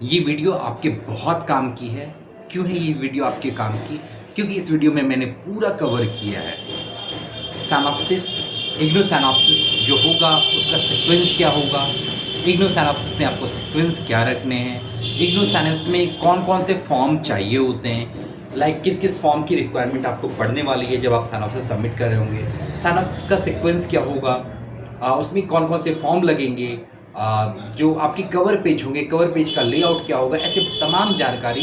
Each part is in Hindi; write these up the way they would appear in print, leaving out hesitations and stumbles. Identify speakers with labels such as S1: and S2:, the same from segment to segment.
S1: ये वीडियो आपके बहुत काम की है। क्यों है ये वीडियो आपके काम की? क्योंकि इस वीडियो में मैंने पूरा कवर किया है सैनॉप्सिस, इग्नो सैनॉप्सिस जो होगा उसका सीक्वेंस क्या होगा, इग्नो सैनॉप्सिस में आपको सीक्वेंस क्या रखने हैं, इग्नो सैनॉप्सिस में कौन कौन से फॉर्म चाहिए होते हैं, लाइक किस किस फॉर्म की रिक्वायरमेंट आपको पढ़ने वाली है जब आप सैनॉप्सिस सबमिट कर रहे होंगे, सैनॉप्सिस का सीक्वेंस क्या होगा, उसमें कौन कौन से फॉर्म लगेंगे, जो आपके कवर पेज होंगे, कवर पेज का लेआउट क्या होगा, ऐसे तमाम जानकारी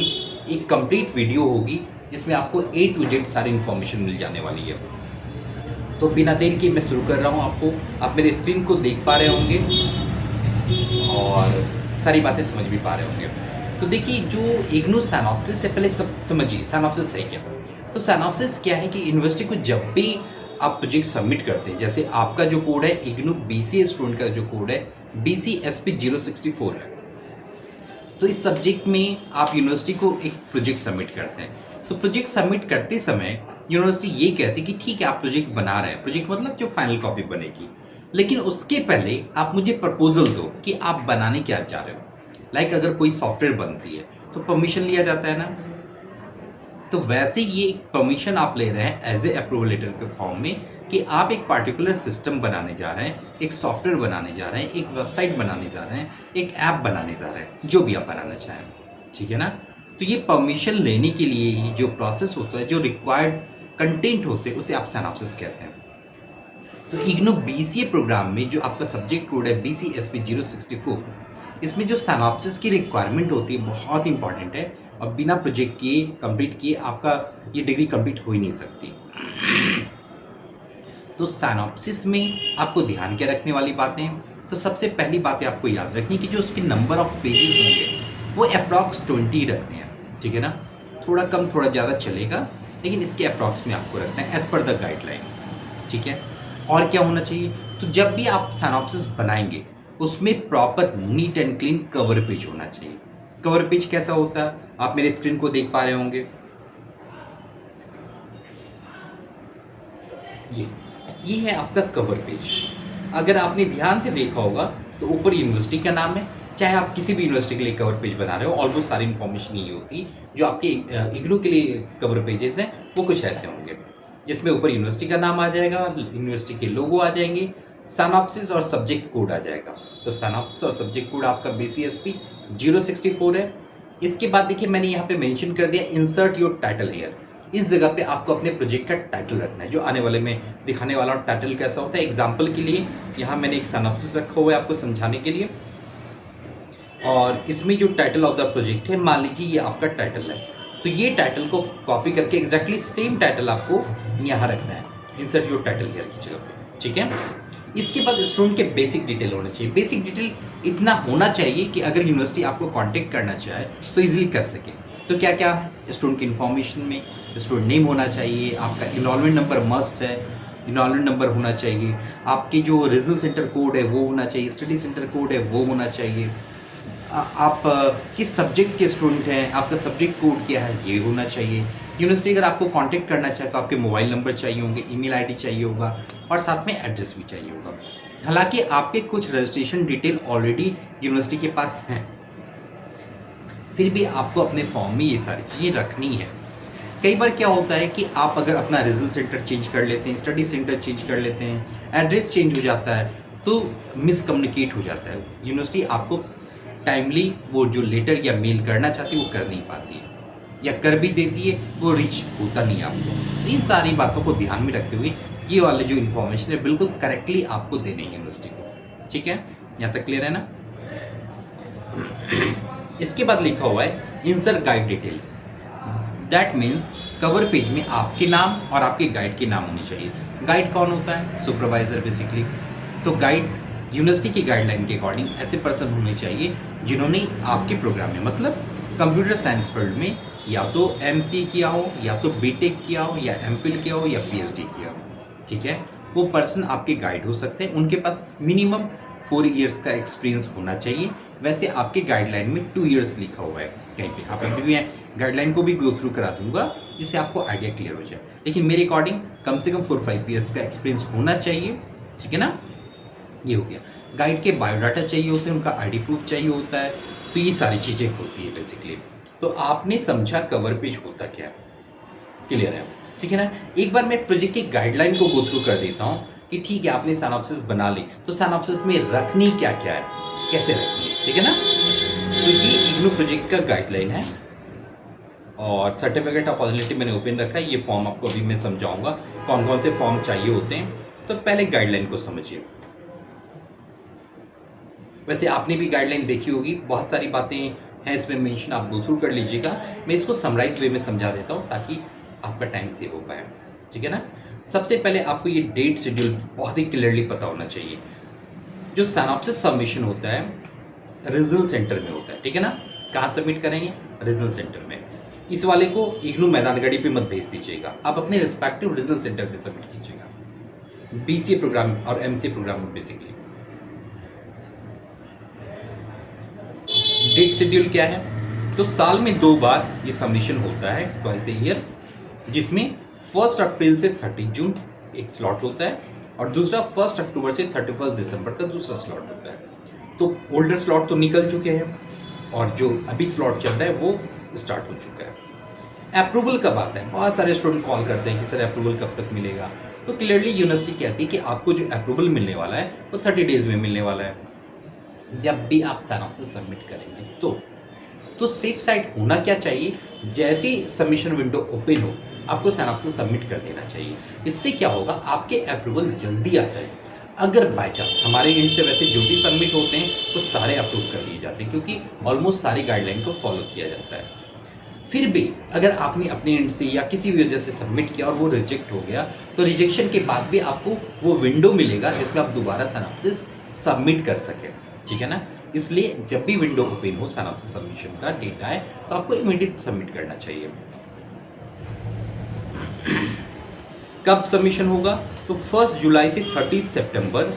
S1: एक कंप्लीट वीडियो होगी जिसमें आपको A to Z सारी इन्फॉर्मेशन मिल जाने वाली है। तो बिना देर के मैं शुरू कर रहा हूँ। आप मेरे स्क्रीन को देख पा रहे होंगे और सारी बातें समझ भी पा रहे होंगे। तो देखिए, जो इग्नू सैनॉप्सिस है, पहले सब समझिए सैनॉप्सिस है क्या। तो सैनॉप्सिस क्या है कि यूनिवर्सिटी को जब भी आप प्रोजेक्ट सबमिट करते हैं, जैसे आपका जो कोड है इग्नू BCA स्टूडेंट का जो कोड है BCSP 064 है, तो इस सब्जेक्ट में आप यूनिवर्सिटी को एक प्रोजेक्ट सबमिट करते हैं। तो प्रोजेक्ट सबमिट करते समय यूनिवर्सिटी ये कहती है कि ठीक है, आप प्रोजेक्ट बना रहे हैं, प्रोजेक्ट मतलब जो फाइनल कॉपी बनेगी, लेकिन उसके पहले आप मुझे प्रपोजल दो कि आप बनाने क्या चाह रहे हो। लाइक अगर कोई सॉफ्टवेयर बनती है तो परमिशन लिया जाता है ना, तो वैसे ये एक परमिशन आप ले रहे हैं एज ए अप्रूवल लेटर के फॉर्म में कि आप एक पार्टिकुलर सिस्टम बनाने जा रहे हैं, एक सॉफ्टवेयर बनाने जा रहे हैं, एक वेबसाइट बनाने जा रहे हैं, एक ऐप बनाने जा रहे हैं, जो भी आप बनाना चाहें, ठीक है ना। तो ये परमिशन लेने के लिए जो प्रोसेस होता है, जो रिक्वायर्ड कंटेंट होते हैं, उसे आप सिनॉप्सिस कहते हैं। तो इग्नो BCA प्रोग्राम में जो आपका सब्जेक्ट कोड है BCSP 064, इसमें जो सिनॉप्सिस की रिक्वायरमेंट होती है बहुत इंपॉर्टेंट है, और बिना प्रोजेक्ट किए कंप्लीट किए आपका ये डिग्री कंप्लीट हो ही नहीं सकती। तो सिनॉप्सिस में आपको ध्यान क्या रखने वाली बातें, तो सबसे पहली बात आपको याद रखनी कि जो उसके नंबर ऑफ पेजेस होंगे वो अप्रॉक्स 20 रखने हैं, ठीक है ना। थोड़ा कम थोड़ा ज़्यादा चलेगा, लेकिन इसके अप्रॉक्स में आपको रखना है एज पर द गाइडलाइन, ठीक है। और क्या होना चाहिए, तो जब भी आप सिनॉप्सिस बनाएंगे उसमें proper neat and clean cover page होना चाहिए। कवर पेज कैसा होता है, आप मेरे स्क्रीन को देख पा रहे होंगे, ये है आपका कवर पेज। अगर आपने ध्यान से देखा होगा तो ऊपर यूनिवर्सिटी का नाम है, चाहे आप किसी भी यूनिवर्सिटी के लिए कवर पेज बना रहे हो, ऑलमोस्ट सारी इन्फॉर्मेशन यही होती। जो आपके इग्नू के लिए कवर पेजेस हैं वो कुछ ऐसे होंगे, जिसमें ऊपर यूनिवर्सिटी का नाम आ जाएगा, यूनिवर्सिटी के लोगो आ जाएंगे, सिनॉप्सिस और सब्जेक्ट कोड आ जाएगा। तो सिनॉप्सिस और सब्जेक्ट कोड आपका BCSP 064 है। इसके बाद देखिए, मैंने यहाँ पे मेंशन कर दिया इंसर्ट योर टाइटल हियर। इस जगह पे आपको अपने प्रोजेक्ट का टाइटल रखना है, जो आने वाले में दिखाने वाला हूँ टाइटल कैसा होता है। एग्जाम्पल के लिए यहाँ मैंने एक सिनॉप्सिस रखा हुआ है आपको समझाने के लिए, और इसमें जो टाइटल ऑफ द प्रोजेक्ट है, मान लीजिए ये आपका टाइटल है, तो ये टाइटल को कॉपी करके एग्जैक्टली सेम टाइटल आपको यहाँ रखना है, इंसर्ट योर टाइटल हियर की जगह पे, ठीक है। इसके बाद स्टूडेंट के बेसिक डिटेल होने चाहिए। बेसिक डिटेल इतना होना चाहिए कि अगर यूनिवर्सिटी आपको कांटेक्ट करना चाहे तो इजीली कर सके। तो क्या क्या है स्टूडेंट की इन्फॉर्मेशन में, स्टूडेंट नेम होना चाहिए, आपका इनरोलमेंट नंबर मस्ट है, इनरोलमेंट नंबर होना चाहिए, आपके जो रीजनल सेंटर कोड है वो होना चाहिए, स्टडी सेंटर कोड है वो होना चाहिए, आप किस सब्जेक्ट के स्टूडेंट हैं, आपका सब्जेक्ट कोड क्या है ये होना चाहिए। यूनिवर्सिटी अगर आपको कांटेक्ट करना चाहे तो आपके मोबाइल नंबर चाहिए होंगे, ईमेल आईडी चाहिए होगा, और साथ में एड्रेस भी चाहिए होगा। हालांकि आपके कुछ रजिस्ट्रेशन डिटेल ऑलरेडी यूनिवर्सिटी के पास हैं, फिर भी आपको अपने फॉर्म में ये सारी चीज़ें रखनी है। कई बार क्या होता है कि आप अगर अपना रिजल्ट सेंटर चेंज कर लेते हैं, स्टडी सेंटर चेंज कर लेते हैं, एड्रेस चेंज हो जाता है, तो मिसकम्युनिकेट हो जाता है। यूनिवर्सिटी आपको टाइमली वो जो लेटर या मेल करना चाहती है वो कर नहीं पाती है, या कर भी देती है वो रीच होता नहीं आपको। इन सारी बातों को ध्यान में रखते हुए ये वाले जो इन्फॉर्मेशन है बिल्कुल करेक्टली आपको देने हैं यूनिवर्सिटी को, ठीक है। यहाँ तक क्लियर है ना। इसके बाद लिखा हुआ है insert guide detail. That means cover page में आपके नाम और आपके गाइड के नाम होने चाहिए। गाइड कौन होता है, सुपरवाइजर बेसिकली। तो गाइड यूनिवर्सिटी की गाइडलाइन के अकॉर्डिंग ऐसे पर्सन होने चाहिए जिन्होंने आपके प्रोग्राम में, मतलब कंप्यूटर साइंस फील्ड में, या तो MCA किया हो, या तो BTech किया हो, या MPhil किया हो, या PhD किया हो, ठीक है। वो पर्सन आपके गाइड हो सकते हैं। उनके पास मिनिमम 4 इयर्स का एक्सपीरियंस होना चाहिए। वैसे आपके गाइडलाइन में 2 इयर्स लिखा हुआ है कहीं पे, आप अभी भी गाइडलाइन को भी गो थ्रू करा दूंगा जिससे आपको आइडिया क्लियर हो जाए, लेकिन मेरे अकॉर्डिंग कम से कम 4-5 इयर्स का एक्सपीरियंस होना चाहिए, ठीक है ना। ये हो गया। गाइड के बायोडाटा चाहिए होते हैं, उनका ID प्रूफ चाहिए होता है, तो ये सारी चीज़ें होती है बेसिकली। तो आपने समझा कवर पेज होता क्या है, क्लियर है, ठीक है ना। एक बार मैं प्रोजेक्ट की गाइडलाइन को गो थ्रू कर देता हूँ कि ठीक है आपने सिनॉप्सिस बना ली, तो सिनॉप्सिस में रखनी क्या क्या है, कैसे रखनी है, ठीक है ना। तो ये इग्नू प्रोजेक्ट का गाइडलाइन है और सर्टिफिकेट ऑफ पॉजिटिविटी मैंने ओपन रखा है। ये फॉर्म आपको अभी मैं समझाऊंगा कौन कौन से फॉर्म चाहिए होते हैं। तो पहले गाइडलाइन को समझिए। वैसे आपने भी गाइडलाइन देखी होगी, बहुत सारी बातें हैं इसमें मेंशन, आप गो थ्रू कर लीजिएगा। मैं इसको समराइज वे में समझा देता हूँ ताकि आपका टाइम सेव हो पाए, ठीक है ना। सबसे पहले आपको ये डेट शेड्यूल बहुत ही क्लियरली पता होना चाहिए। जो सिनॉप्सिस सबमिशन होता है रीजनल सेंटर में होता है, ठीक है ना। कहाँ सबमिट करेंगे, रीजनल सेंटर में। इस वाले को इग्नू मैदानगढ़ी पे मत भेज दीजिएगा, आप अपने रिस्पेक्टिव रीजनल सेंटर पे सबमिट कीजिएगा। बीसीए प्रोग्राम और एमसीए प्रोग्राम में बेसिकली डेट शेड्यूल क्या है, तो साल में 2 बार ये सबमिशन होता है, ट्वाइस ए ईयर, जिसमें 1 अप्रैल से 30 जून एक स्लॉट होता है और दूसरा 1 अक्टूबर से 31 दिसंबर का दूसरा स्लॉट होता है। तो ओल्डर स्लॉट तो निकल चुके हैं और जो अभी स्लॉट चल रहा है वो स्टार्ट हो चुका है। अप्रूवल कब आता है, बहुत सारे स्टूडेंट कॉल करते हैं कि सर अप्रूवल कब तक मिलेगा। तो क्लियरली यूनिवर्सिटी कहती है कि आपको जो अप्रूवल मिलने वाला है वो 30 डेज में मिलने वाला है, जब भी आप सिनॉप्सिस सबमिट करेंगे। तो सेफ साइड होना क्या चाहिए, जैसे ही सबमिशन विंडो ओपन हो आपको सिनॉप्सिस सबमिट कर देना चाहिए। इससे क्या होगा, आपके अप्रूवल जल्दी आ जाए। अगर बाय चांस हमारे एंड से वैसे जो भी सबमिट होते हैं वो सारे अप्रूव कर दिए जाते हैं, क्योंकि ऑलमोस्ट सारी गाइडलाइन को फॉलो किया जाता है। फिर भी अगर आपने अपने एंड से या किसी भी वजह से सबमिट किया और वो रिजेक्ट हो गया, तो रिजेक्शन के बाद भी आपको वो विंडो मिलेगा जिसमें आप दोबारा सिनॉप्सिस सबमिट कर सकें, ठीक है ना। इसलिए जब भी विंडो ओपन हो सिनॉप्सिस सबमिशन का डेटा है तो आपको इमीडिएट सबमिट करना चाहिए। कब सबमिशन होगा, तो 1 जुलाई से 30 सितंबर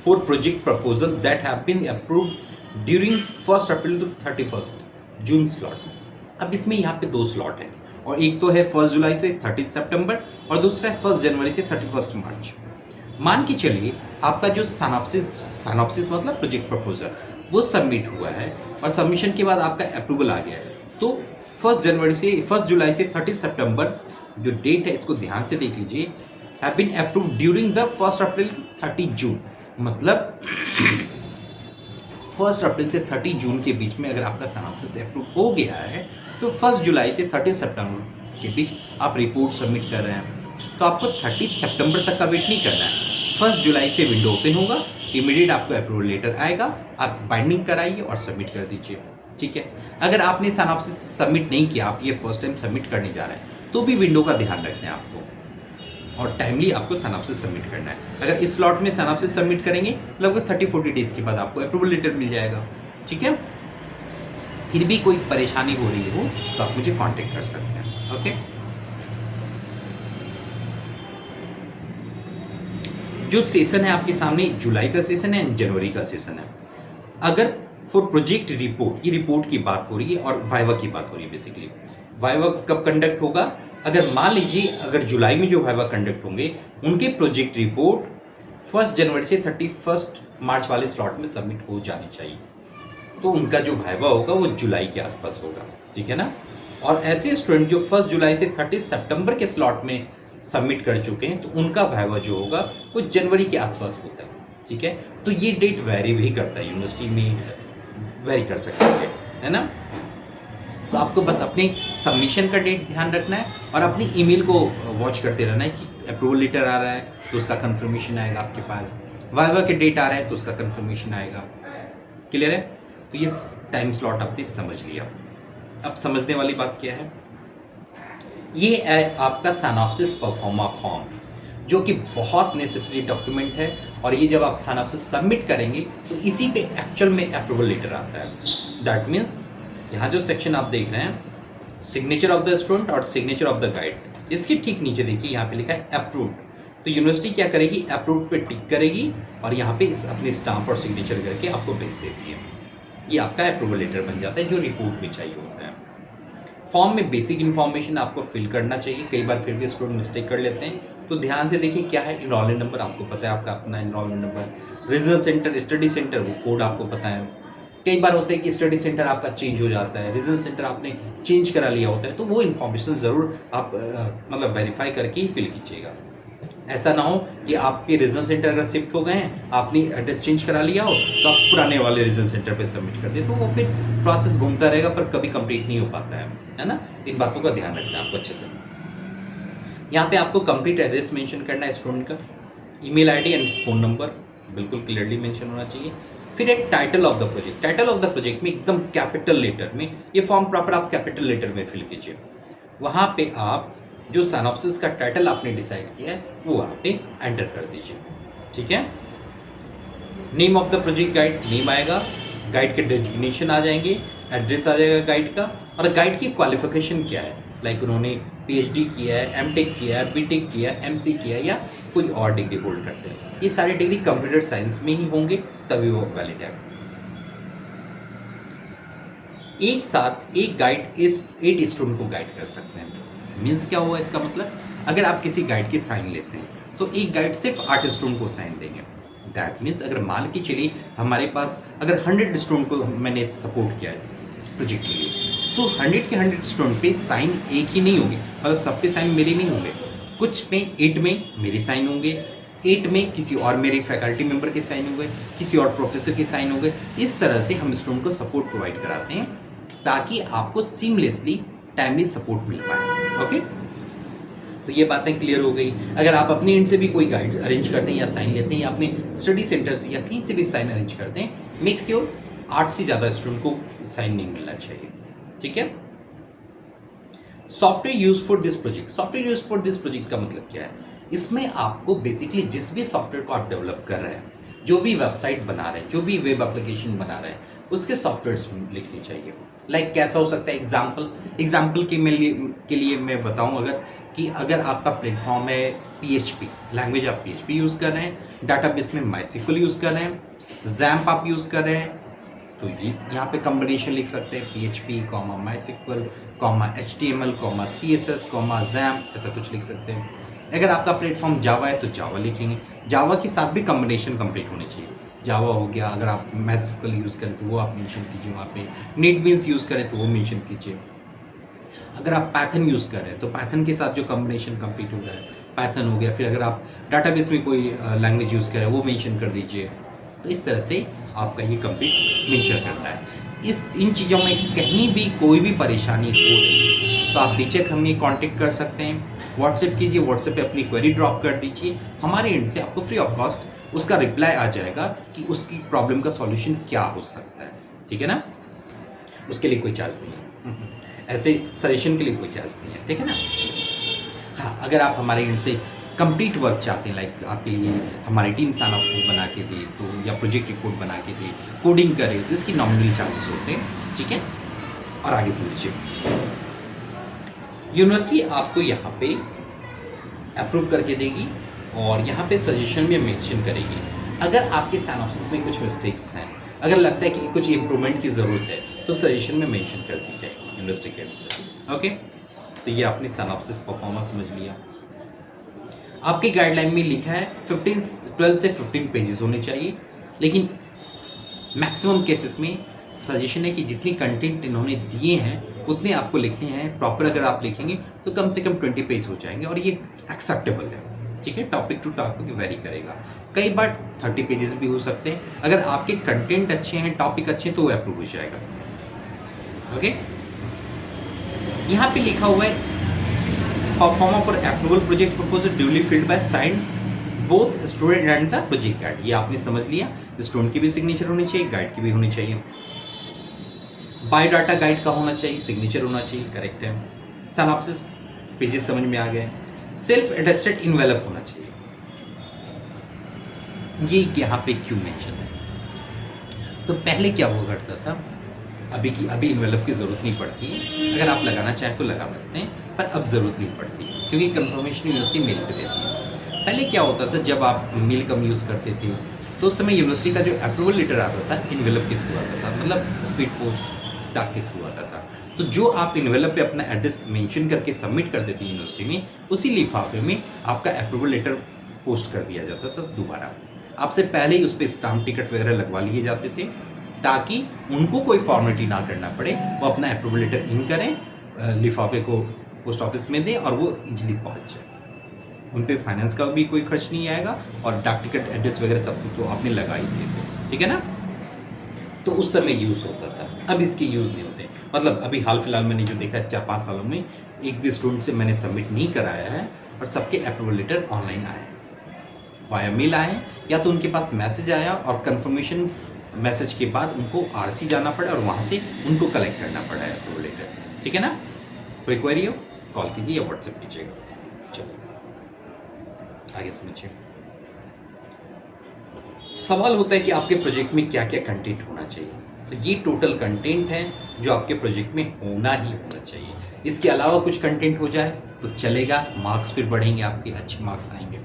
S1: for project proposal that have been approved during 1 April to 31 June slot. अब इसमें यहाँ पे 2 स्लॉट है और एक तो है 1 जुलाई से 30 सितंबर और दूसरा है 1 जनवरी से 31 मार्च। मान के चलिए आपका जो सिनॉप्सिस मतलब प्रोजेक्ट प्रपोजल वो सबमिट हुआ है और सबमिशन के बाद आपका अप्रूवल आ गया है, तो 1 जुलाई से 30 सितंबर जो डेट है इसको ध्यान से देख लीजिए, have been approved during the 1 April to 30 June. मतलब 1 अप्रैल से 30 जून के बीच में अगर आपका सिनॉप्सिस अप्रूव हो गया है तो 1 जुलाई से 30 सितंबर के बीच आप रिपोर्ट सबमिट कर रहे हैं, तो आपको 30 सितंबर तक का वेट नहीं करना है। 1 जुलाई से विंडो ओपन होगा, इमीडिएट आपको अप्रूवल लेटर आएगा, आप बाइंडिंग कराइए और सबमिट कर दीजिए, ठीक है। अगर आपने सिनॉप्सिस सबमिट नहीं किया, आप ये फर्स्ट टाइम सबमिट करने जा रहे हैं, तो भी विंडो का ध्यान रखना है आपको और टाइमली आपको सिनॉप्सिस सबमिट करना है। अगर इस स्लॉट में सिनॉप्सिस सबमिट करेंगे लगभग 30-40 डेज के बाद आपको अप्रूवल लेटर मिल जाएगा, ठीक है। फिर भी कोई परेशानी हो रही हो तो आप मुझे कॉन्टेक्ट कर सकते हैं, ओके। जो सेशन है आपके सामने जुलाई का सेशन है, जनवरी का सेशन है। अगर फॉर प्रोजेक्ट रिपोर्ट, ये रिपोर्ट की बात हो रही है और वाइवा की बात हो रही है बेसिकली। वाइवा कब कंडक्ट होगा, अगर मान लीजिए अगर जुलाई में जो वाइवा कंडक्ट होंगे उनके प्रोजेक्ट रिपोर्ट 1 जनवरी से 31 मार्च वाले स्लॉट में सबमिट हो जानी चाहिए, तो उनका जो वाइवा होगा वो जुलाई के आसपास होगा, ठीक है ना। और ऐसे स्टूडेंट जो 1 जुलाई से 30 सितंबर के स्लॉट में सबमिट कर चुके हैं तो उनका वाइवा जो होगा वो जनवरी के आसपास होता है, ठीक है। तो ये डेट वेरी भी करता है, यूनिवर्सिटी में वेरी कर सकते हैं, है ना। तो आपको बस अपने सबमिशन का डेट ध्यान रखना है और अपनी ईमेल को वॉच करते रहना है कि अप्रूवल लेटर आ रहा है तो उसका कंफर्मेशन आएगा आपके पास, वाइवा के डेट आ रहा है तो उसका कंफर्मेशन आएगा, क्लियर है। तो ये टाइम स्लॉट आपने समझ लिया। अब समझने वाली बात क्या है, ये है आपका सिनॉप्सिस परफॉर्मा फॉर्म, जो कि बहुत नेसेसरी डॉक्यूमेंट है और ये जब आप सिनॉप्सिस सबमिट करेंगे तो इसी पे एक्चुअल में अप्रूवल लेटर आता है। दैट मीन्स यहाँ जो सेक्शन आप देख रहे हैं, सिग्नेचर ऑफ द स्टूडेंट और सिग्नेचर ऑफ द गाइड, इसके ठीक नीचे देखिए यहाँ पे लिखा है अप्रूव्ड। तो यूनिवर्सिटी क्या करेगी, अप्रूव्ड पे टिक करेगी और यहाँ पे अपनी स्टाम्प और सिग्नेचर करके आपको भेज देती है। ये आपका अप्रूवल लेटर बन जाता है जो रिपोर्ट में चाहिए होता है। फॉर्म में बेसिक इन्फॉर्मेशन आपको फिल करना चाहिए, कई बार फिर भी स्टूडेंट मिस्टेक कर लेते हैं, तो ध्यान से देखिए क्या है। इनरोलमेंट नंबर आपको पता है, आपका अपना enrolment number, regional centre, study centre, वो कोड आपको पता है, कई बार होता है कि स्टडी सेंटर आपका चेंज हो जाता है, रीजनल सेंटर आपने चेंज करा लिया होता है, तो वो इन्फॉर्मेशन ज़रूर आप मतलब वेरीफाई करके ही फिल कीजिएगा। ऐसा ना हो कि आपके रीजनल सेंटर अगर शिफ्ट हो गए हैं, आपने एड्रेस चेंज करा लिया हो, तो आप पुराने वाले रीजनल सेंटर पे सबमिट कर दें, तो वो फिर प्रोसेस घूमता रहेगा पर कभी कंप्लीट नहीं हो पाता है ना। इन बातों का ध्यान रखना है आपको अच्छे से। यहाँ पे आपको कंप्लीट एड्रेस मेंशन करना है स्टूडेंट का, email ID and phone number बिल्कुल क्लियरली मेंशन होना चाहिए। फिर एक title of the project, title of the project में एकदम कैपिटल लेटर में, ये फॉर्म प्रॉपर आप कैपिटल लेटर में फिल कीजिए। वहाँ पे आप जो साइनॉप्सिस का टाइटल आपने डिसाइड किया है वो वहाँ पे एंटर कर दीजिए, ठीक है। Name of the project guide, name आएगा, गाइड के डेजिग्नेशन आ जाएंगे, एड्रेस आ जाएगा गाइड का, और गाइड की क्वालिफिकेशन क्या है, लाइक उन्होंने पीएचडी किया है, एमटेक किया है, बीटेक किया है, एमसी किया है, या कोई और डिग्री होल्ड करते हैं। ये सारी डिग्री कंप्यूटर साइंस में ही होंगे तभी वो वैलिड है। एक साथ एक गाइड इस 8 स्टूडेंट को गाइड कर सकते हैं। मीन्स क्या हुआ इसका मतलब, अगर आप किसी गाइड के साइन लेते हैं तो एक गाइड सिर्फ 8 स्टूडेंट को साइन देंगे। दैट मीन्स अगर मान के चलिए हमारे पास अगर 100 स्टूडेंट को मैंने सपोर्ट किया है प्रोजेक्ट के लिए, तो 100 के 100 स्टूडेंट पे साइन एक ही नहीं होंगे, मतलब सब पे साइन मेरे नहीं होंगे। कुछ में 8 में मेरे साइन होंगे, 8 में किसी और मेरे फैकल्टी मेंबर के साइन होंगे, किसी और प्रोफेसर के साइन होंगे। इस तरह से हम स्टूडेंट को सपोर्ट प्रोवाइड कराते हैं ताकि आपको सीमलेसली टाइमली सपोर्ट मिल पाए। ओके, तो ये बातें क्लियर हो गई। अगर आप अपनी एंड से भी कोई गाइड्स अरेंज करते हैं या साइन लेते हैं या अपने स्टडी सेंटर से या कहीं से भी साइन अरेंज करते हैं, मेक श्योर 8 से ज़्यादा स्टूडेंट को साइन नहीं मिलना चाहिए, ठीक है। Software use for this project, software use for this project का मतलब क्या है, इसमें आपको बेसिकली जिस भी सॉफ्टवेयर को आप डेवलप कर रहे हैं, जो भी वेबसाइट बना रहे हैं, जो भी वेब एप्लीकेशन बना रहे हैं, उसके सॉफ्टवेयर्स लिखनी चाहिए। लाइक कैसा हो सकता है, एग्जाम्पल के लिए मैं बताऊं, अगर आपका प्लेटफॉर्म है PHP, लैंग्वेज आप PHP यूज़ कर रहे हैं, डाटाबेस में MySQL यूज़ कर रहे हैं, XAMPP आप यूज़ कर रहे हैं, तो ये यहाँ पे कॉम्बिनेशन लिख सकते हैं PHP, MySQL, HTML, CSS, XAMPP, ऐसा कुछ लिख सकते हैं। अगर आपका प्लेटफॉर्म जावा है तो जावा लिखेंगे, जावा के साथ भी कॉम्बिनेशन कंप्लीट होनी चाहिए। जावा हो गया, अगर आप MySQL यूज़ करें तो वो आप मेंशन कीजिए वहाँ पे, नेटबीन्स यूज़ करें तो वो मेंशन कीजिए। अगर आप पाइथन यूज़ कर रहे हैं तो पाइथन के साथ जो कॉम्बिनेशन कंप्लीट हो रहा है पाइथन हो गया। फिर अगर आप डाटाबेस में कोई लैंग्वेज यूज़ कर रहे हैं वो मेंशन कर दीजिए। तो इस तरह से आपका ये कंप्लीट मेंशन करना है। इन चीज़ों में कहीं भी कोई भी परेशानी हो रही तो आप बेशक हमें कांटेक्ट कर सकते हैं, व्हाट्सएप कीजिए, व्हाट्सएप पे अपनी क्वेरी ड्रॉप कर दीजिए, हमारे एंड से आपको फ्री ऑफ कॉस्ट उसका रिप्लाई आ जाएगा कि उसकी प्रॉब्लम का सॉल्यूशन क्या हो सकता है, ठीक है ना। उसके लिए कोई चार्ज नहीं है, ऐसे सजेशन के लिए कोई चार्ज नहीं है, ठीक है ना। हाँ, अगर आप हमारे एंड से कंप्लीट वर्क चाहते हैं, लाइक आपके लिए हमारी टीम साइनॉप्सिस बना के दे तो, या प्रोजेक्ट रिपोर्ट बना के दे, कोडिंग करे, तो इसकी नॉमिनल चार्जेस होते हैं, ठीक है। और आगे समझिए, यूनिवर्सिटी आपको यहाँ पे अप्रूव करके देगी और यहाँ पे सजेशन में मेंशन करेगी। अगर आपके साइनॉप्सिस में कुछ मिस्टेक्स हैं, अगर लगता है कि कुछ इम्प्रूवमेंट की ज़रूरत है, तो सजेशन में मेंशन कर दी जाएगी यूनिवर्सिटी के एंड से। ओके, तो ये आपने साइनॉप्सिस परफॉर्मेंस समझ लिया। आपकी गाइडलाइन में लिखा है 12 से 15 पेजेस होने चाहिए, लेकिन मैक्सिमम केसेस में सजेशन है कि जितनी कंटेंट इन्होंने दिए हैं उतने आपको लिखने हैं। प्रॉपर अगर आप लिखेंगे तो कम से कम 20 पेज हो जाएंगे और ये एक्सेप्टेबल है, ठीक है। टॉपिक टू टॉपिक वेरी करेगा, कई बार 30 पेजेस भी हो सकते हैं। अगर आपके कंटेंट अच्छे हैं, टॉपिक अच्छे हैं, तो वो अप्रूव हो जाएगा। ओके, यहाँ पे लिखा हुआ है perform for approval project proposal duly filled by signed both student and the project guide. ये आपने समझ लिया, स्टूडेंट की भी सिग्नेचर होनी चाहिए, गाइड की भी होनी चाहिए। बायोडाटा गाइड का होना चाहिए, सिग्नेचर होना चाहिए, करेक्ट है। साइनॉप्सिस पेजेस समझ में आ गए। सेल्फ अटेस्टेड इनवेलप होना चाहिए, ये यहाँ पे क्यों मेंशन है। तो पहले क्या हुआ करता था, अभी इनवेलप की ज़रूरत नहीं पड़ती है, अगर आप लगाना चाहें तो लगा सकते हैं, पर अब ज़रूरत नहीं पड़ती क्योंकि कंफर्मेशन यूनिवर्सिटी मेल पे देती है। पहले क्या होता था, जब आप मेल कम यूज़ करते थे तो उस समय यूनिवर्सिटी का जो अप्रूवल लेटर आता था इनवेलप के थ्रू आता था, मतलब स्पीड पोस्ट डाक के थ्रू आता था। तो जो आप इनवेलप पे अपना एड्रेस मेंशन करके सबमिट कर देते यूनिवर्सिटी में, उसी लिफाफे में आपका अप्रूवल लेटर पोस्ट कर दिया जाता था। दोबारा आपसे पहले ही उस पर स्टाम्प टिकट वगैरह लगवा लिए जाते थे ताकि उनको कोई फॉर्मेलिटी ना करना पड़े, वो अपना अप्रूवल लेटर इन करें, लिफाफे को पोस्ट ऑफिस में दें और वो इजीली पहुंच जाए। उन पे फाइनेंस का भी कोई खर्च नहीं आएगा और डाक टिकट एड्रेस वगैरह सब तो आपने लगा ही दिए थे, ठीक है ना। तो उस समय यूज़ होता था, अब इसके यूज़ नहीं होते। मतलब अभी हाल फिलहाल मैंने जो देखा है 4-5 सालों में एक भी स्टूडेंट से मैंने सबमिट नहीं कराया है और सबके अप्रूवल लेटर ऑनलाइन आए, वाया मेल आए, या तो उनके पास मैसेज आया और कंफर्मेशन मैसेज के बाद उनको आरसी जाना पड़ा और वहाँ से उनको कलेक्ट करना पड़ा है अप्रूवल लेटर, ठीक है ना। कोई क्वेरी हो कॉल कीजिए या व्हाट्सएप कीजिएगा। चलो आगे समझिए। सवाल होता है कि आपके प्रोजेक्ट में क्या क्या कंटेंट होना चाहिए। तो ये टोटल कंटेंट है जो आपके प्रोजेक्ट में होना ही होना चाहिए। इसके अलावा कुछ कंटेंट हो जाए तो चलेगा, मार्क्स फिर बढ़ेंगे, आपके अच्छे मार्क्स आएंगे।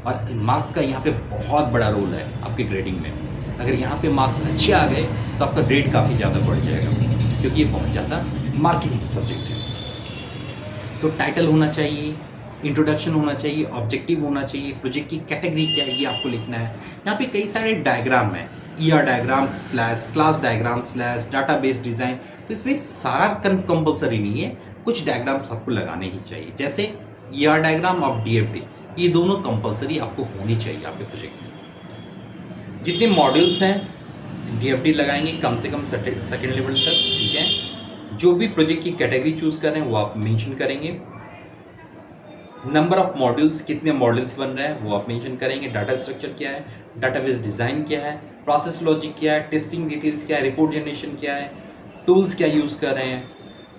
S1: और इन मार्क्स का यहाँ पे बहुत बड़ा रोल है आपके ग्रेडिंग में। अगर यहाँ पे मार्क्स अच्छे आ गए तो आपका ग्रेड काफ़ी ज़्यादा बढ़ जाएगा, क्योंकि ये बहुत ज़्यादा मार्किंग सब्जेक्ट है। तो टाइटल होना चाहिए, इंट्रोडक्शन होना चाहिए, ऑब्जेक्टिव होना चाहिए, प्रोजेक्ट की कैटेगरी क्या है ये आपको लिखना है। यहाँ पे कई सारे डायग्राम हैं, ER diagram slash class diagram slash database design. तो इसमें सारा कंपल्सरी नहीं है, कुछ डायग्राम्स आपको लगाने ही चाहिए। जैसे ईआर डायग्राम और डीएफडी, ये दोनों कंपल्सरी आपको होनी चाहिए आपके प्रोजेक्ट में। जितने मॉड्यूल्स हैं डीएफडी लगाएंगे कम से कम सेकेंड लेवल तक, ठीक है। जो भी प्रोजेक्ट की कैटेगरी चूज़ करें वो आप मेंशन करेंगे। नंबर ऑफ मॉड्यूल्स, कितने मॉड्यूल्स बन रहे हैं वो आप मेंशन करेंगे। डाटा स्ट्रक्चर क्या है, डाटाबेस डिज़ाइन क्या है, प्रोसेस लॉजिक क्या है, टेस्टिंग डिटेल्स क्या है, रिपोर्ट जनरेशन क्या है, टूल्स क्या यूज़ कर रहे हैं।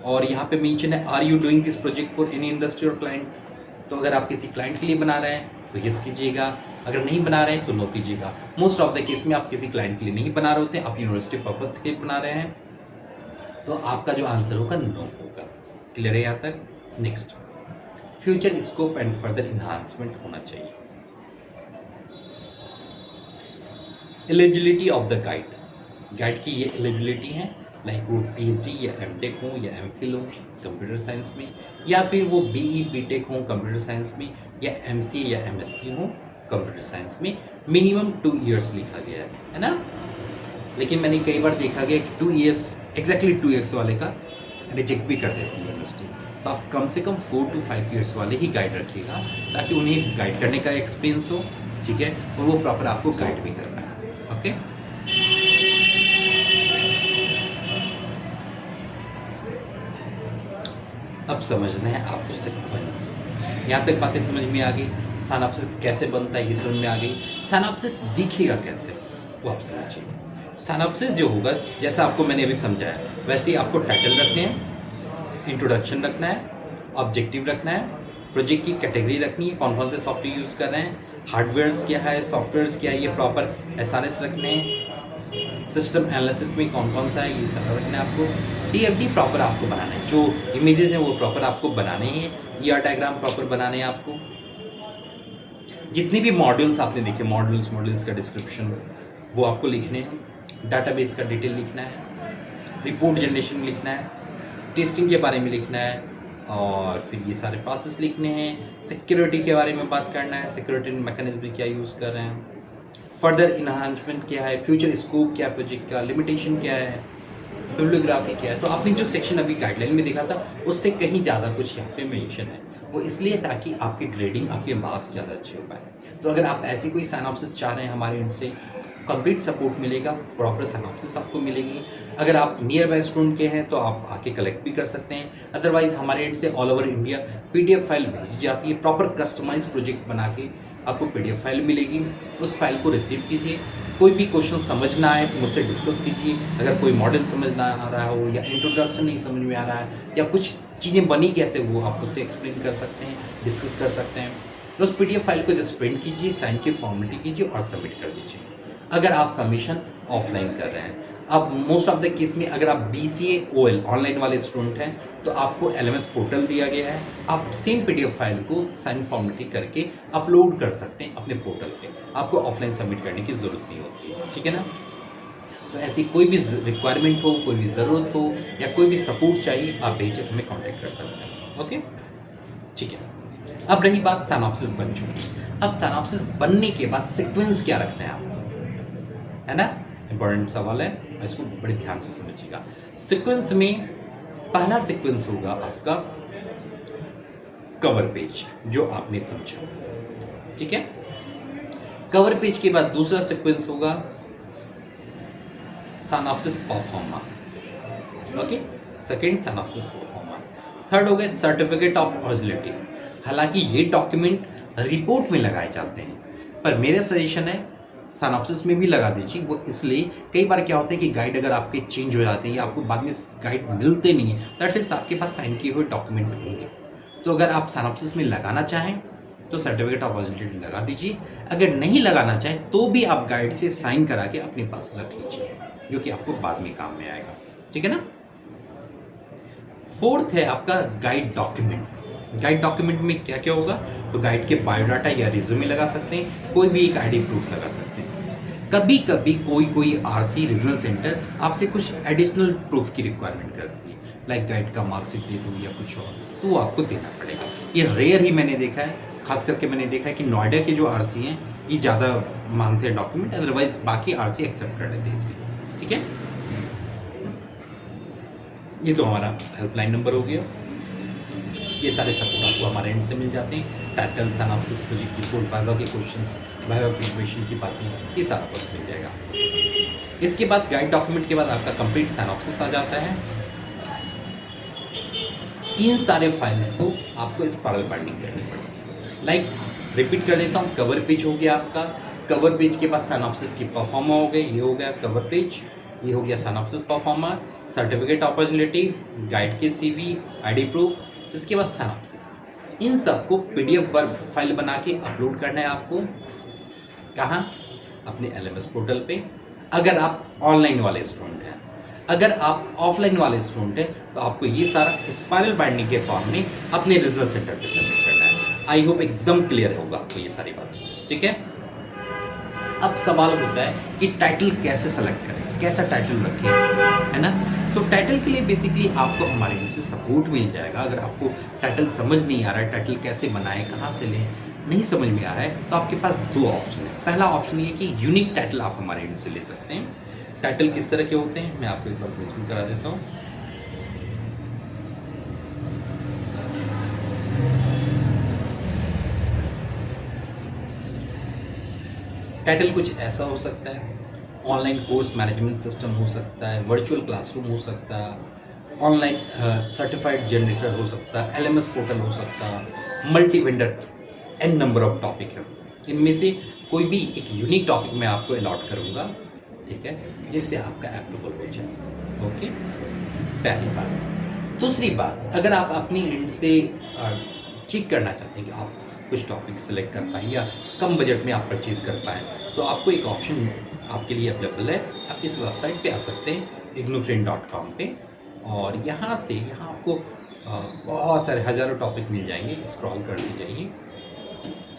S1: और यहाँ पे मेंशन है are you doing this project for any industry और क्लाइंट। तो अगर आप किसी क्लाइंट के लिए बना रहे हैं तो यस कीजिएगा, अगर नहीं बना रहे हैं तो नो कीजिएगा। मोस्ट ऑफ द केस में आप किसी क्लाइंट के लिए नहीं बना रहे होते, आप यूनिवर्सिटी पर्पज के लिए बना रहे हैं, तो आपका जो आंसर होगा नो होगा। क्लियर है यहाँ तक। Next, future scope and further enhancement होना चाहिए। एलिजिबिलिटी ऑफ द गाइड की ये एलिजिबिलिटी है, लाइक वो पीएचडी या एमटेक हो या एमफिल हो कंप्यूटर साइंस में, या फिर वो बीई बीटेक हो कंप्यूटर साइंस में, या एमसीए या एमएससी हो कंप्यूटर साइंस में। मिनिमम 2 इयर्स लिखा गया है ना। लेकिन मैंने कई बार देखा गया कि 2 इयर्स एग्जैक्टली 2 इयर्स वाले का रिजेक्ट भी कर देती है यूनिवर्सिटी। तो आप कम से कम 4 to 5 इयर्स वाले ही गाइड रखिएगा, ताकि उन्हें गाइड करने का एक्सपीरियंस हो, ठीक है, और वो प्रॉपर आपको गाइड भी करना है। ओके, अब समझना है आपको सीक्वेंस। यहाँ तक बातें समझ में आ गई। सिनॉप्सिस कैसे बनता है ये समझ में आ गई। सिनॉप्सिस दिखेगा कैसे वो आप समझिए। सिनॉप्सिस जो होगा, जैसा आपको मैंने अभी समझाया, वैसे ही आपको टाइटल रखने हैं, इंट्रोडक्शन रखना है, ऑब्जेक्टिव रखना है, प्रोजेक्ट की कैटेगरी रखनी है, कौन कौन से सॉफ्टवेयर यूज़ कर रहे हैं, हार्डवेयर्स क्या है, सॉफ्टवेयर्स क्या है, ये प्रॉपर एसआरएस रखने हैं, सिस्टम एनालिसिस में कौन कौन सा है ये सारा रखना है आपको। डीएफडी प्रॉपर आपको बनाना है, जो इमेजेस हैं वो प्रॉपर आपको बनाने हैं, ईआर डायग्राम प्रॉपर बनाने हैं आपको। जितने भी मॉड्यूल्स आपने देखे, मॉड्यूल्स का डिस्क्रिप्शन वो आपको लिखने हैं, डाटाबेस का डिटेल लिखना है, रिपोर्ट जनरेशन लिखना है, टेस्टिंग के बारे में लिखना है, और फिर ये सारे प्रोसेस लिखने हैं, सिक्योरिटी के बारे में बात करना है, सिक्योरिटी मैकेनिज्म क्या यूज़ कर रहे हैं, फर्दर इन्हांसमेंट क्या है, फ्यूचर स्कोप क्या है प्रोजेक्ट का, लिमिटेशन क्या है, बिब्लियोग्राफी क्या है। तो आपने जो सेक्शन अभी गाइडलाइन में देखा था उससे कहीं ज़्यादा कुछ यहाँ पे मेंशन है, वो इसलिए ताकि आपके ग्रेडिंग, आपके मार्क्स ज़्यादा अच्छे हो पाए। तो अगर आप ऐसी कोई सिनॉप्सिस चाह रहे हैं हमारे एंड से, कंप्लीट सपोर्ट मिलेगा, प्रॉपर सिनॉप्सिस आपको मिलेगी। अगर आप नियर बाय स्टूडेंट के हैं तो आप आके कलेक्ट भी कर सकते हैं, अदरवाइज हमारे एंड से all over India PDF file भेजी जाती है, प्रॉपर कस्टमाइज प्रोजेक्ट बना के आपको पीडीएफ फाइल मिलेगी। उस फाइल को रिसीव कीजिए, कोई भी क्वेश्चन समझ ना आए तो मुझसे डिस्कस कीजिए। अगर कोई मॉडल समझ ना आ रहा हो, या इंट्रोडक्शन नहीं समझ में आ रहा है, या कुछ चीज़ें बनी कैसे, वो आप उससे एक्सप्लेन कर सकते हैं, डिस्कस कर सकते हैं। तो उस पीडीएफ फाइल को जस्ट प्रिंट कीजिए, साइन की फॉर्मेलिटी कीजिए और सबमिट कर दीजिए। अगर आप सबमिशन ऑफलाइन कर रहे हैं, अब मोस्ट ऑफ द केस में अगर आप BCA OL ऑनलाइन वाले स्टूडेंट हैं तो आपको LMS पोर्टल दिया गया है, आप सेम पीडीएफ फाइल को साइन फॉर्मेलिटी करके अपलोड कर सकते हैं अपने पोर्टल पे, आपको ऑफलाइन सबमिट करने की ज़रूरत नहीं होती है, ठीक है ना। तो ऐसी कोई भी रिक्वायरमेंट हो, कोई भी ज़रूरत हो, या कोई भी सपोर्ट चाहिए, आप बेझिझक हमें कॉन्टेक्ट कर सकते हैं। ओके, ठीक है। अब रही बात सिनॉप्सिस बन चुकी। अब सिनॉप्सिस बनने के बाद सीक्वेंस क्या रखना है आपको, है ना, इंपॉर्टेंट सवाल है। इसको बड़े ध्यान से समझिएगा। सीक्वेंस में पहला सीक्वेंस होगा आपका कवर पेज, जो आपने समझा, ठीक है। कवर पेज के बाद दूसरा सीक्वेंस होगा synopsis pro forma, okay, second synopsis pro forma. Third हो गए सर्टिफिकेट ऑफ ओरिजिनलिटी। हालांकि ये डॉक्यूमेंट रिपोर्ट में लगाए जाते हैं, पर मेरा सजेशन है सिनॉप्सिस में भी लगा दीजिए। वो इसलिए कई बार क्या होता है कि गाइड अगर आपके चेंज हो जाते हैं या आपको बाद में गाइड मिलते नहीं है, तो एटलीस्ट आपके पास साइन किए हुए डॉक्यूमेंट होंगे। तो अगर आप सिनॉप्सिस में लगाना चाहें तो सर्टिफिकेट ऑफ ओरिजिनलिटी लगा दीजिए। अगर नहीं लगाना चाहें तो भी आप गाइड से साइन करा के अपने पास रख लीजिए, जो कि आपको बाद में काम में आएगा, ठीक है ना। फोर्थ है आपका गाइड डॉक्यूमेंट। गाइड डॉक्यूमेंट में क्या क्या होगा, तो गाइड के बायोडाटा या रिज्यूमे लगा सकते हैं, कोई भी एक आईडी प्रूफ लगा सकते हैं। कभी कभी कोई आरसी रीजनल सेंटर आपसे कुछ एडिशनल प्रूफ की रिक्वायरमेंट करती है, लाइक गाइड का मार्कशीट दे दो या कुछ और, तो वो आपको देना पड़ेगा। ये रेयर ही मैंने देखा है, खास करके मैंने देखा है कि नोएडा के जो आरसी हैं ये ज़्यादा मांगते हैं डॉक्यूमेंट, अदरवाइज बाकी आरसी एक्सेप्ट कर लेते हैं इसलिए, ठीक है। ये तो हमारा हेल्पलाइन नंबर हो गया। ये सारे सपोर्ट आपको हमारे एंड से मिल जाते हैं। Title, synopsis, project report, viva के क्वेश्चंस, वाइवा प्रिपरेशन की बातें, ये सारा कुछ मिल जाएगा। इसके बाद गाइड डॉक्यूमेंट के बाद आपका कंप्लीट सिनॉप्सिस आ जाता है। इन सारे फाइल्स को आपको स्पाइरल बाइंडिंग करनी पड़ेगी। लाइक रिपीट कर देता हूँ, कवर पेज हो गया आपका, कवर पेज के बाद सिनॉप्सिस की परफॉर्मा हो गई, ये हो गया कवर पेज, ये हो गया synopsis pro forma, certificate of originality, guide के सीवी, आईडी प्रूफ, इसके बाद सिनॉप्सिस। इन सबको पीडीएफ फाइल बना के अपलोड करना है आपको। कहाँ? अपने एलएमएस पोर्टल पे, अगर आप ऑनलाइन वाले स्टूडेंट हैं। अगर आप ऑफलाइन वाले स्टूडेंट हैं तो आपको ये सारा स्पाइरल बाइंडिंग के फॉर्म में अपने रीजनल सेंटर पे सबमिट करना है। आई होप एकदम क्लियर होगा आपको ये सारी बात, ठीक है। अब सवाल होता है कि टाइटल कैसे सेलेक्ट करें, कैसा टाइटल रखें, है ना। तो टाइटल के लिए बेसिकली आपको हमारे इनसे सपोर्ट मिल जाएगा। अगर आपको टाइटल समझ नहीं आ रहा है, टाइटल कैसे बनाएं, कहाँ से लें, नहीं समझ में आ रहा है, तो आपके पास दो ऑप्शन है। पहला ऑप्शन ये कि यूनिक टाइटल आप हमारे एंड से ले सकते हैं। टाइटल किस तरह के होते हैं मैं आपको एक बार ब्रीफिंग करा देता हूँ। टाइटल कुछ ऐसा हो सकता है, ऑनलाइन कोर्स मैनेजमेंट सिस्टम हो सकता है, वर्चुअल क्लासरूम हो सकता है, ऑनलाइन सर्टिफाइड जनरेटर हो सकता है, एलएमएस पोर्टल हो सकता है, multi vendor, n number of topic है। इनमें से कोई भी एक यूनिक टॉपिक मैं आपको अलॉट करूँगा, ठीक है, जिससे आपका अप्रूवल हो जाए। ओके, पहली बात। दूसरी बात, अगर आप अपनी एंड से चेक करना चाहते हैं कि आप कुछ टॉपिक सेलेक्ट कर पाएँ या कम बजट में आप परचेज़ कर पाएँ, तो आपको एक ऑप्शन आपके लिए अवेलेबल है। आप इस वेबसाइट पे आ सकते हैं ignofriend.com पे, और यहाँ से यहाँ आपको बहुत सारे हज़ारों टॉपिक मिल जाएंगे। स्क्रॉल कर ली जाइए,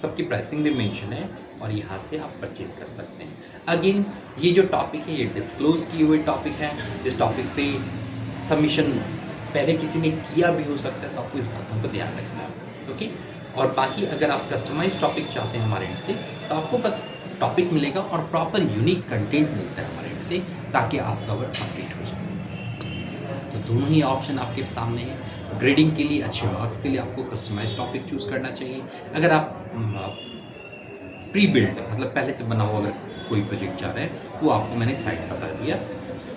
S1: सबकी प्राइसिंग भी मेंशन है और यहाँ से आप परचेज़ कर सकते हैं। अगेन ये जो टॉपिक है ये डिस्क्लोज़ किए हुए टॉपिक हैं। इस टॉपिक पे सबमिशन पहले किसी ने किया भी हो सकता है, तो आपको इस बातों पर ध्यान रखना है। ओके, और बाकी अगर आप कस्टमाइज टॉपिक चाहते हैं हमारे एंड से, तो आपको बस टॉपिक मिलेगा और प्रॉपर यूनिक कंटेंट मिलता है हमारे एंड से, ताकि आपका वर्क कंप्लीट हो जाए। तो दोनों ही ऑप्शन आपके सामने है। ग्रेडिंग के लिए, अच्छे मार्क्स के लिए आपको कस्टमाइज टॉपिक चूज़ करना चाहिए। अगर आप प्री बिल्ड मतलब पहले से बना हुआ अगर कोई प्रोजेक्ट चाह रहे हैं, वो आपको मैंने साइट बता दिया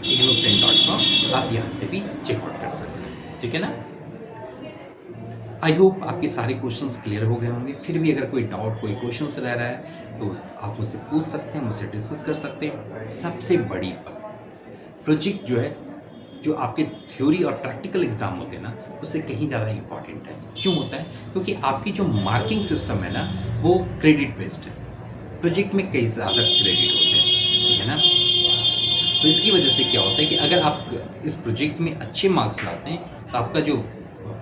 S1: ignofriend.com, आप यहाँ से भी चेकआउट कर सकते हैं, ठीक है ना। आई होप आपके सारे क्वेश्चंस क्लियर हो गए होंगे। फिर भी अगर कोई डाउट, कोई क्वेश्चंस रह रहा है तो आप मुझसे पूछ सकते हैं, मुझसे डिस्कस कर सकते हैं। सबसे बड़ी बात, प्रोजेक्ट जो है, जो आपके थ्योरी और प्रैक्टिकल एग्जाम होते हैं ना, उससे कहीं ज़्यादा इम्पॉर्टेंट है। क्यों होता है? क्योंकि आपकी जो मार्किंग सिस्टम है ना, वो क्रेडिट बेस्ड है। प्रोजेक्ट में कई ज़्यादा क्रेडिट होते हैं, ठीक है ना। तो इसकी वजह से क्या होता है कि अगर आप इस प्रोजेक्ट में अच्छे मार्क्स लाते हैं, तो आपका जो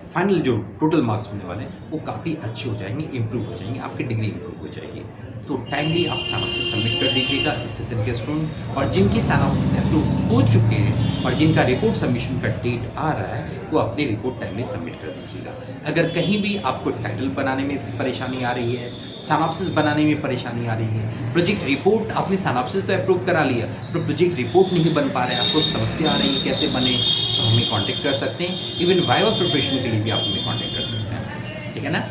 S1: फाइनल जो टोटल मार्क्स होने वाले हैं वो काफ़ी अच्छे हो जाएंगे, इम्प्रूव हो जाएंगे, आपकी डिग्री इम्प्रूव हो जाएगी। तो टाइमली आप साइनॉप्सिस सबमिट कर दीजिएगा इस सेशन के स्टूडेंट, और जिनकी साइनॉप्सिस अप्रूव हो चुके हैं और जिनका रिपोर्ट सबमिशन का डेट आ रहा है वो अपनी रिपोर्ट टाइमली सबमिट कर दीजिएगा। अगर कहीं भी आपको टाइटल बनाने में परेशानी आ रही है, साइनॉप्सिस बनाने में परेशानी आ रही है, प्रोजेक्ट रिपोर्ट आपने साइनॉप्सिस तो अप्रूव करा लिया पर प्रोजेक्ट रिपोर्ट नहीं बन पा रहा है, आपको समस्या आ रही है कैसे बने, तो हमें कांटेक्ट कर सकते हैं। इवन वाइवा प्रिपरेशन के लिए भी आप हमें कांटेक्ट कर सकते हैं, ठीक है ना।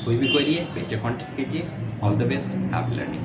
S1: कोई भी क्वेरी है बेशक कांटेक्ट कीजिए। All the best, happy learning.